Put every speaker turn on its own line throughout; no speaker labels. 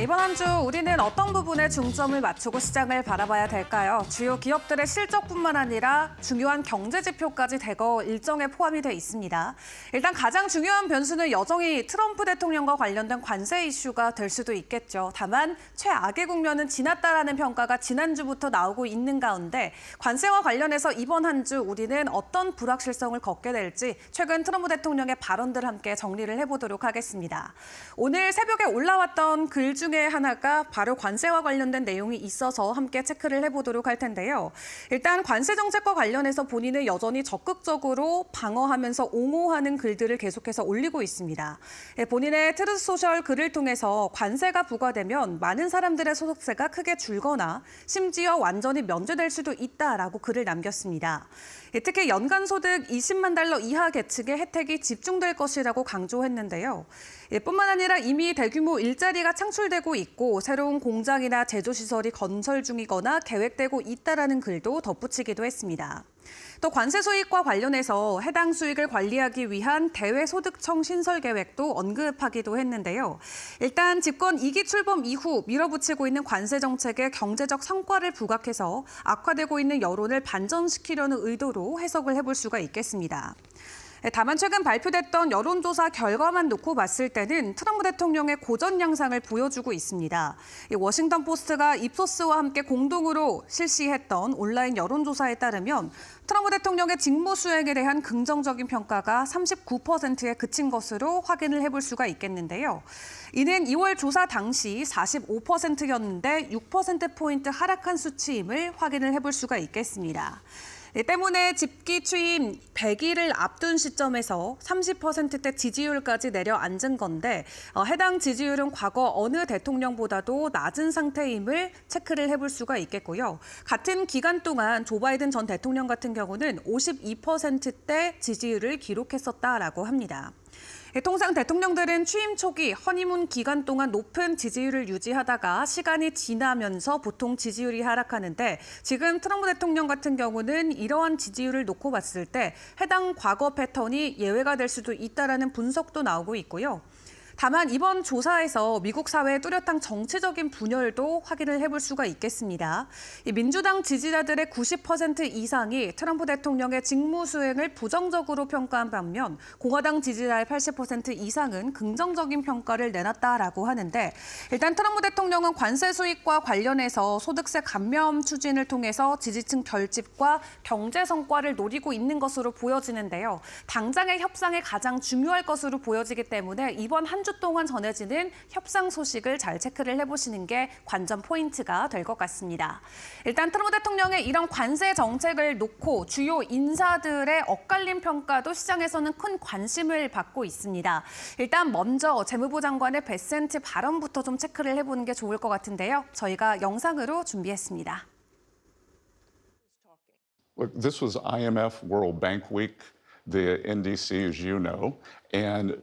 이번 한 주 우리는 어떤 부분에 중점을 맞추고 시장을 바라봐야 될까요? 주요 기업들의 실적뿐만 아니라 중요한 경제 지표까지 대거 일정에 포함이 돼 있습니다. 일단 가장 중요한 변수는 여전히 트럼프 대통령과 관련된 관세 이슈가 될 수도 있겠죠. 다만 최악의 국면은 지났다라는 평가가 지난주부터 나오고 있는 가운데 관세와 관련해서 이번 한 주 우리는 어떤 불확실성을 겪게 될지 최근 트럼프 대통령의 발언들 함께 정리를 해보도록 하겠습니다. 오늘 새벽에 올라왔던 글 중에 하나가 바로 관세와 관련된 내용이 있어서 함께 체크를 해보도록 할 텐데요. 일단 관세 정책과 관련해서 본인은 여전히 적극적으로 방어하면서 옹호하는 글들을 계속해서 올리고 있습니다. 본인의 트루스 소셜 글을 통해서 관세가 부과되면 많은 사람들의 소득세가 크게 줄거나 심지어 완전히 면제될 수도 있다라고 글을 남겼습니다. 특히 연간 소득 20만 달러 이하 계층의 혜택이 집중될 것이라고 강조했는데요. 뿐만 아니라 이미 대규모 일자리가 창출되고 있고 새로운 공장이나 제조시설이 건설 중이거나 계획되고 있다라는 글도 덧붙이기도 했습니다. 또 관세 수익과 관련해서 해당 수익을 관리하기 위한 대외소득청 신설 계획도 언급하기도 했는데요. 일단 집권 2기 출범 이후 밀어붙이고 있는 관세 정책의 경제적 성과를 부각해서 악화되고 있는 여론을 반전시키려는 의도로 해석을 해볼 수가 있겠습니다. 다만 최근 발표됐던 여론조사 결과만 놓고 봤을 때는 트럼프 대통령의 고전 양상을 보여주고 있습니다. 워싱턴 포스트가 입소스와 함께 공동으로 실시했던 온라인 여론조사에 따르면 트럼프 대통령의 직무 수행에 대한 긍정적인 평가가 39%에 그친 것으로 확인을 해볼 수가 있겠는데요. 이는 2월 조사 당시 45%였는데 6%포인트 하락한 수치임을 확인을 해볼 수가 있겠습니다. 때문에 집기 취임 100일을 앞둔 시점에서 30%대 지지율까지 내려앉은 건데 해당 지지율은 과거 어느 대통령보다도 낮은 상태임을 체크를 해볼 수가 있겠고요. 같은 기간 동안 조 바이든 전 대통령 같은 경우는 52%대 지지율을 기록했었다라고 합니다. 통상 대통령들은 취임 초기 허니문 기간 동안 높은 지지율을 유지하다가 시간이 지나면서 보통 지지율이 하락하는데 지금 트럼프 대통령 같은 경우는 이러한 지지율을 놓고 봤을 때 해당 과거 패턴이 예외가 될 수도 있다라는 분석도 나오고 있고요. 다만 이번 조사에서 미국 사회의 뚜렷한 정치적인 분열도 확인을 해볼 수가 있겠습니다. 민주당 지지자들의 90% 이상이 트럼프 대통령의 직무 수행을 부정적으로 평가한 반면 공화당 지지자의 80% 이상은 긍정적인 평가를 내놨다라고 하는데 일단 트럼프 대통령은 관세 수익과 관련해서 소득세 감면 추진을 통해서 지지층 결집과 경제 성과를 노리고 있는 것으로 보여지는데요. 당장의 협상에 가장 중요할 것으로 보여지기 때문에 이번 한 주 동안 전해지는 협상 소식을 잘 체크를 해보시는 게 관전 포인트가 될 것 같습니다. 일단 트럼프 대통령의 이런 관세 정책을 놓고 주요 인사들의 엇갈린 평가도 시장에서는 큰 관심을 받고 있습니다. 일단 먼저 재무부 장관의 베센트 발언부터 좀 체크를 해보는 게 좋을 것 같은데요. 저희가 영상으로 준비했습니다.
Look, this was IMF World Bank Week, the NDC, as you know, and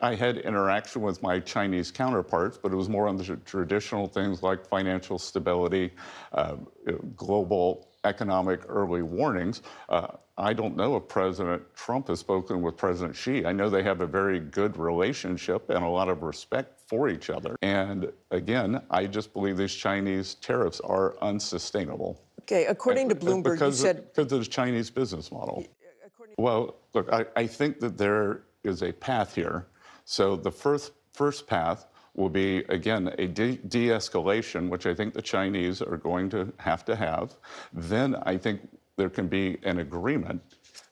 I had interaction with my Chinese counterparts, but it was more on the traditional things like financial stability, global economic early warnings. I don't know if President Trump has spoken with President Xi. I know they have a very good relationship and a lot of respect for each other. And again, I just believe these Chinese tariffs are unsustainable.
Okay, according to Bloomberg, you said...
Because of the Chinese business model. Well, look, I think that there is a path here. So the first path will be, again, a de-escalation, which I think the Chinese are going to have. Then I think there can be an agreement.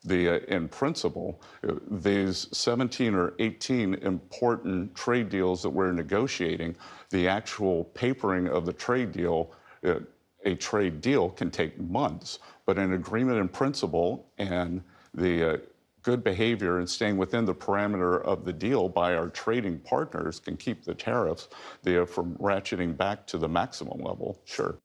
In principle, these 17 or 18 important trade deals that we're negotiating, the actual papering of the trade deal, a trade deal can take months, but an agreement in principle and the good behavior and staying within the parameter of the deal by our trading partners can keep the tariffs from ratcheting back to the maximum level. Sure.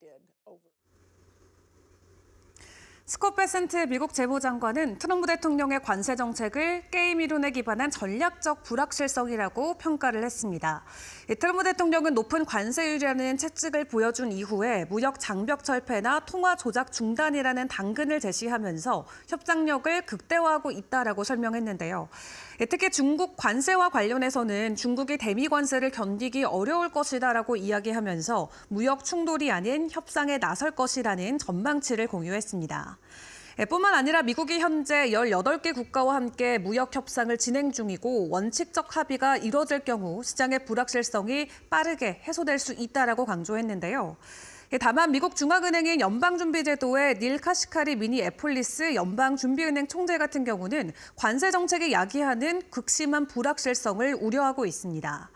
스콧 베센트 미국 재무장관은 트럼프 대통령의 관세 정책을 게임 이론에 기반한 전략적 불확실성이라고 평가를 했습니다. 트럼프 대통령은 높은 관세율이라는 채찍을 보여준 이후에 무역 장벽 철폐나 통화 조작 중단이라는 당근을 제시하면서 협상력을 극대화하고 있다라고 설명했는데요. 특히 중국 관세와 관련해서는 중국이 대미 관세를 견디기 어려울 것이다라고 이야기하면서 무역 충돌이 아닌 협상에 나설 것이라는 전망치를 공유했습니다. 뿐만 아니라 미국이 현재 18개 국가와 함께 무역 협상을 진행 중이고 원칙적 합의가 이뤄질 경우 시장의 불확실성이 빠르게 해소될 수 있다라고 강조했는데요. 다만 미국 중앙은행인 연방준비제도의 닐 카시카리 미니애폴리스 연방준비은행 총재 같은 경우는 관세 정책이 야기하는 극심한 불확실성을 우려하고 있습니다.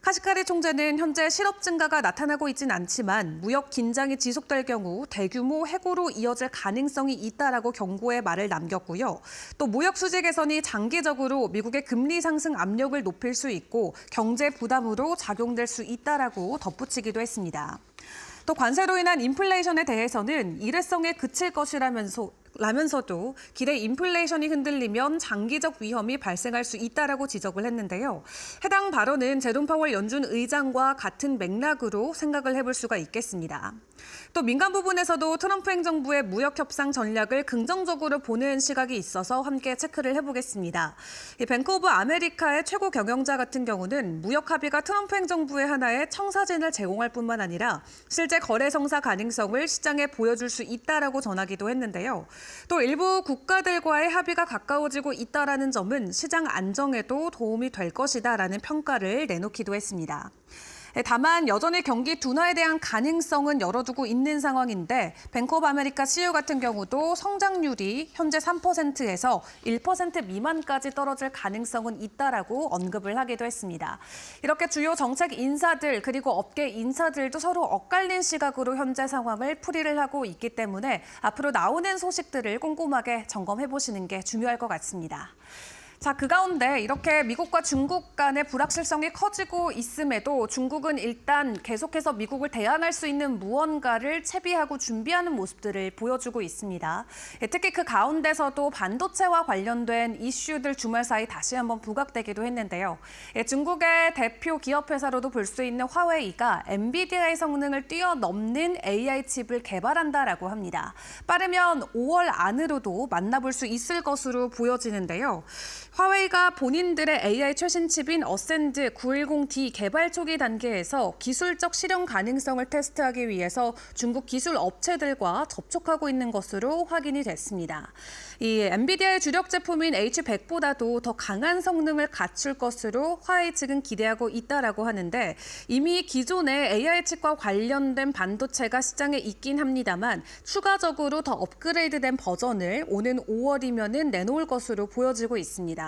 카시카리 총재는 현재 실업 증가가 나타나고 있진 않지만 무역 긴장이 지속될 경우 대규모 해고로 이어질 가능성이 있다라고 경고의 말을 남겼고요. 또 무역 수지 개선이 장기적으로 미국의 금리 상승 압력을 높일 수 있고 경제 부담으로 작용될 수 있다라고 덧붙이기도 했습니다. 또 관세로 인한 인플레이션에 대해서는 일회성에 그칠 것이라면서도 기대 인플레이션이 흔들리면 장기적 위험이 발생할 수 있다라고 지적을 했는데요. 해당 발언은 제롬 파월 연준 의장과 같은 맥락으로 생각을 해볼 수가 있겠습니다. 또 민간 부분에서도 트럼프 행정부의 무역 협상 전략을 긍정적으로 보는 시각이 있어서 함께 체크를 해보겠습니다. 뱅크 오브 아메리카의 최고 경영자 같은 경우는 무역 합의가 트럼프 행정부의 하나의 청사진을 제공할 뿐만 아니라 실제 거래 성사 가능성을 시장에 보여줄 수 있다라고 전하기도 했는데요. 또 일부 국가들과의 합의가 가까워지고 있다라는 점은 시장 안정에도 도움이 될 것이다라는 평가를 내놓기도 했습니다. 다만 여전히 경기 둔화에 대한 가능성은 열어두고 있는 상황인데 뱅크 오브 아메리카 CEO 같은 경우도 성장률이 현재 3%에서 1% 미만까지 떨어질 가능성은 있다라고 언급을 하기도 했습니다. 이렇게 주요 정책 인사들 그리고 업계 인사들도 서로 엇갈린 시각으로 현재 상황을 풀이를 하고 있기 때문에 앞으로 나오는 소식들을 꼼꼼하게 점검해 보시는 게 중요할 것 같습니다. 자, 그 가운데 이렇게 미국과 중국 간의 불확실성이 커지고 있음에도 중국은 일단 계속해서 미국을 대항할 수 있는 무언가를 채비하고 준비하는 모습들을 보여주고 있습니다. 특히 그 가운데서도 반도체와 관련된 이슈들 주말 사이 다시 한번 부각되기도 했는데요. 중국의 대표 기업 회사로도 볼 수 있는 화웨이가 엔비디아의 성능을 뛰어넘는 AI 칩을 개발한다라고 합니다. 빠르면 5월 안으로도 만나볼 수 있을 것으로 보여지는데요. 화웨이가 본인들의 AI 최신 칩인 어센드 910D 개발 초기 단계에서 기술적 실현 가능성을 테스트하기 위해서 중국 기술 업체들과 접촉하고 있는 것으로 확인이 됐습니다. 이 엔비디아의 주력 제품인 H100보다도 더 강한 성능을 갖출 것으로 화웨이 측은 기대하고 있다라고 하는데 이미 기존의 AI 칩과 관련된 반도체가 시장에 있긴 합니다만 추가적으로 더 업그레이드된 버전을 오는 5월이면은 내놓을 것으로 보여지고 있습니다.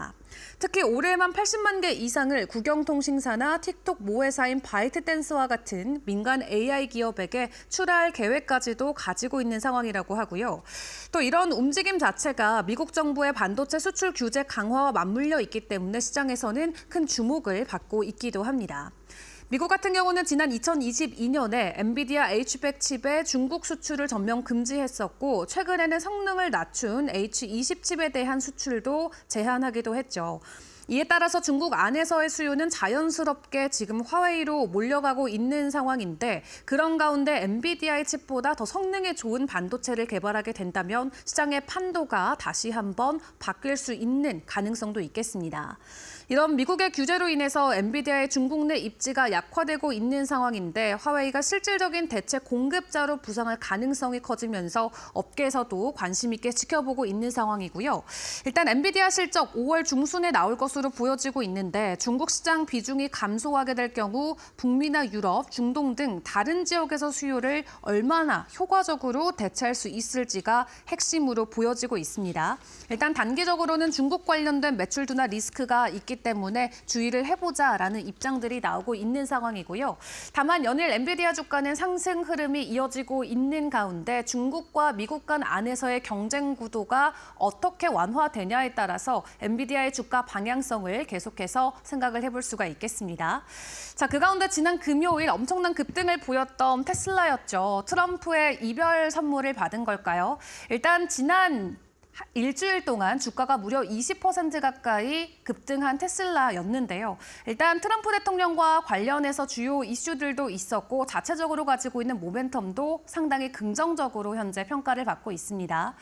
특히 올해만 80만 개 이상을 국영통신사나 틱톡 모회사인 바이트댄스와 같은 민간 AI 기업에게 출하할 계획까지도 가지고 있는 상황이라고 하고요. 또 이런 움직임 자체가 미국 정부의 반도체 수출 규제 강화와 맞물려 있기 때문에 시장에서는 큰 주목을 받고 있기도 합니다. 미국 같은 경우는 지난 2022년에 엔비디아 H100 칩의 중국 수출을 전면 금지했었고 최근에는 성능을 낮춘 H20 칩에 대한 수출도 제한하기도 했죠. 이에 따라서 중국 안에서의 수요는 자연스럽게 지금 화웨이로 몰려가고 있는 상황인데 그런 가운데 엔비디아의 칩보다 더 성능이 좋은 반도체를 개발하게 된다면 시장의 판도가 다시 한번 바뀔 수 있는 가능성도 있겠습니다. 이런 미국의 규제로 인해서 엔비디아의 중국 내 입지가 약화되고 있는 상황인데 화웨이가 실질적인 대체 공급자로 부상할 가능성이 커지면서 업계에서도 관심 있게 지켜보고 있는 상황이고요. 일단 엔비디아 실적 5월 중순에 나올 것으로 보여지고 있는데 중국 시장 비중이 감소하게 될 경우 북미나 유럽, 중동 등 다른 지역에서 수요를 얼마나 효과적으로 대체할 수 있을지가 핵심으로 보여지고 있습니다. 일단 단기적으로는 중국 관련된 매출 둔화 리스크가 있기 있기 때문에 주의를 해보자라는 입장들이 나오고 있는 상황이고요. 다만 연일 엔비디아 주가는 상승 흐름이 이어지고 있는 가운데 중국과 미국 간 안에서의 경쟁 구도가 어떻게 완화되냐에 따라서 엔비디아의 주가 방향성을 계속해서 생각을 해볼 수가 있겠습니다. 자, 그 가운데 지난 금요일 엄청난 급등을 보였던 테슬라였죠. 트럼프의 이별 선물을 받은 걸까요? 일단 지난 일주일 동안 주가가 무려 20% 가까이 급등한 테슬라였는데요. 일단 트럼프 대통령과 관련해서 주요 이슈들도 있었고 자체적으로 가지고 있는 모멘텀도 상당히 긍정적으로 현재 평가를 받고 있습니다.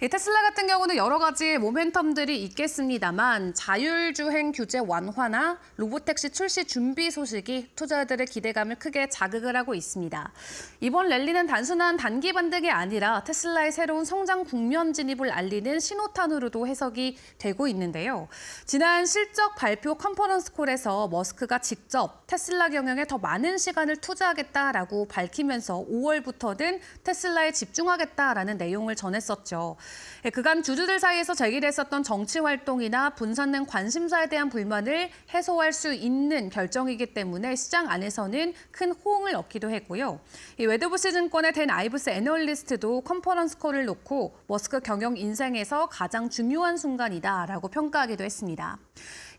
이 테슬라 같은 경우는 여러 가지 모멘텀들이 있겠습니다만 자율주행 규제 완화나 로보택시 출시 준비 소식이 투자자들의 기대감을 크게 자극을 하고 있습니다. 이번 랠리는 단순한 단기 반등이 아니라 테슬라의 새로운 성장 국면 진입을 알리는 신호탄으로도 해석이 되고 있는데요. 지난 실적 발표 컨퍼런스 콜에서 머스크가 직접 테슬라 경영에 더 많은 시간을 투자하겠다라고 밝히면서 5월부터는 테슬라에 집중하겠다라는 내용을 전했었죠. 그간 주주들 사이에서 제기됐었던 정치 활동이나 분산된 관심사에 대한 불만을 해소할 수 있는 결정이기 때문에 시장 안에서는 큰 호응을 얻기도 했고요. 이 웨드부시 증권의 댄 아이브스 애널리스트도 컨퍼런스 콜을 놓고 머스크 경영 인생에서 가장 중요한 순간이다라고 평가하기도 했습니다.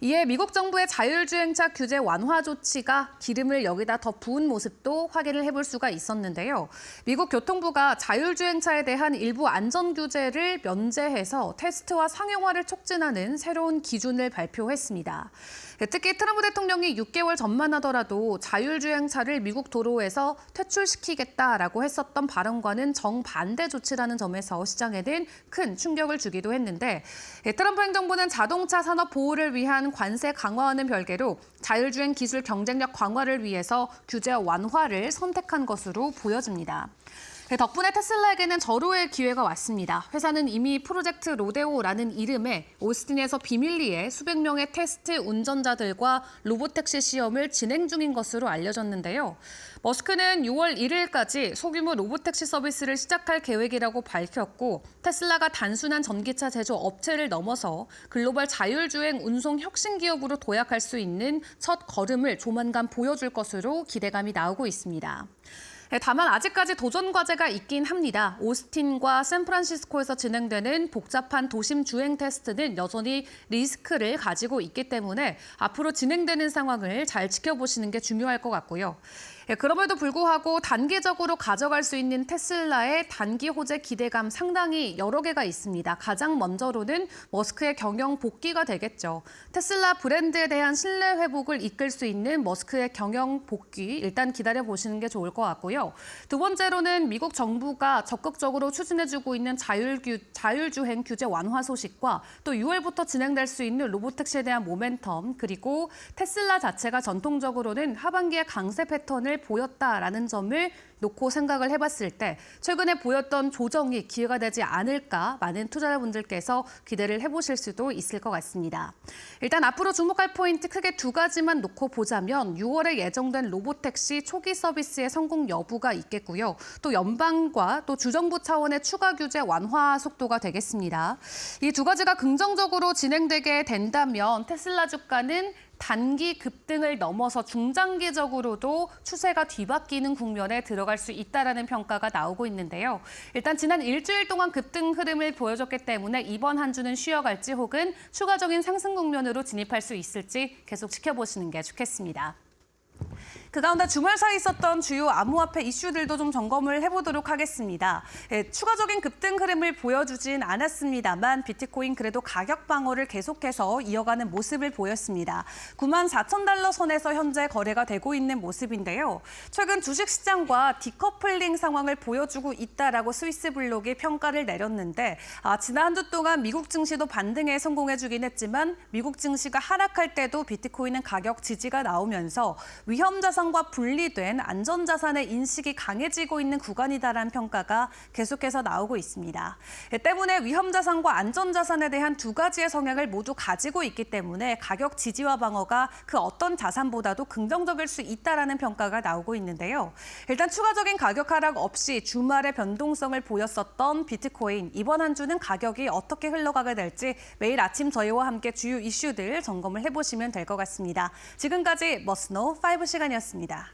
이에 미국 정부의 자율주행차 규제 완화 조치가 기름을 여기다 더 부은 모습도 확인을 해볼 수가 있었는데요. 미국 교통부가 자율주행차에 대한 일부 안전 규제를 면제해서 테스트와 상용화를 촉진하는 새로운 기준을 발표했습니다. 특히 트럼프 대통령이 6개월 전만 하더라도 자율주행차를 미국 도로에서 퇴출시키겠다라고 했었던 발언과는 정반대 조치라는 점에서 시장에는 큰 충격을 주기도 했는데 트럼프 행정부는 자동차 산업 보호를 위한 관세 강화와는 별개로 자율주행 기술 경쟁력 강화를 위해서 규제 완화를 선택한 것으로 보여집니다. 덕분에 테슬라에게는 절호의 기회가 왔습니다. 회사는 이미 프로젝트 로데오라는 이름의 오스틴에서 비밀리에 수백 명의 테스트 운전자들과 로보택시 시험을 진행 중인 것으로 알려졌는데요. 머스크는 6월 1일까지 소규모 로보택시 서비스를 시작할 계획이라고 밝혔고 테슬라가 단순한 전기차 제조 업체를 넘어서 글로벌 자율주행 운송 혁신 기업으로 도약할 수 있는 첫 걸음을 조만간 보여줄 것으로 기대감이 나오고 있습니다. 다만 아직까지 도전 과제가 있긴 합니다. 오스틴과 샌프란시스코에서 진행되는 복잡한 도심 주행 테스트는 여전히 리스크를 가지고 있기 때문에 앞으로 진행되는 상황을 잘 지켜보시는 게 중요할 것 같고요. 그럼에도 불구하고 단기적으로 가져갈 수 있는 테슬라의 단기 호재 기대감 상당히 여러 개가 있습니다. 가장 먼저로는 머스크의 경영 복귀가 되겠죠. 테슬라 브랜드에 대한 신뢰 회복을 이끌 수 있는 머스크의 경영 복귀 일단 기다려보시는 게 좋을 것 같고요. 두 번째로는 미국 정부가 적극적으로 추진해주고 있는 자율주행 규제 완화 소식과 또 6월부터 진행될 수 있는 로보택시에 대한 모멘텀 그리고 테슬라 자체가 전통적으로는 하반기에 강세 패턴을 보였다라는 점을 놓고 생각을 해봤을 때 최근에 보였던 조정이 기회가 되지 않을까 많은 투자자분들께서 기대를 해보실 수도 있을 것 같습니다. 일단 앞으로 주목할 포인트 크게 두 가지만 놓고 보자면 6월에 예정된 로보택시 초기 서비스의 성공 여부가 있겠고요. 또 연방과 또 주정부 차원의 추가 규제 완화 속도가 되겠습니다. 이 두 가지가 긍정적으로 진행되게 된다면 테슬라 주가는 단기 급등을 넘어서 중장기적으로도 추세가 뒤바뀌는 국면에 들어갈 수 있다라는 평가가 나오고 있는데요. 일단 지난 일주일 동안 급등 흐름을 보여줬기 때문에 이번 한 주는 쉬어갈지 혹은 추가적인 상승 국면으로 진입할 수 있을지 계속 지켜보시는 게 좋겠습니다. 그 가운데 주말 사이 있었던 주요 암호화폐 이슈들도 좀 점검을 해보도록 하겠습니다. 추가적인 급등 흐름을 보여주진 않았습니다만 비트코인 그래도 가격 방어를 계속해서 이어가는 모습을 보였습니다. 94,000달러 선에서 현재 거래가 되고 있는 모습인데요. 최근 주식시장과 디커플링 상황을 보여주고 있다라고 스위스블록이 평가를 내렸는데 지난 한 주 동안 미국 증시도 반등에 성공해주긴 했지만 미국 증시가 하락할 때도 비트코인은 가격 지지가 나오면서 위험 자산 자산과 분리된 안전자산의 인식이 강해지고 있는 구간이다라는 평가가 계속해서 나오고 있습니다. 때문에 위험자산과 안전자산에 대한 두 가지의 성향을 모두 가지고 있기 때문에 가격 지지와 방어가 그 어떤 자산보다도 긍정적일 수 있다라는 평가가 나오고 있는데요. 일단 추가적인 가격 하락 없이 주말에 변동성을 보였었던 비트코인, 이번 한 주는 가격이 어떻게 흘러가게 될지 매일 아침 저희와 함께 주요 이슈들 점검을 해보시면 될 것 같습니다. 지금까지 머스노 5 시간이었습니다.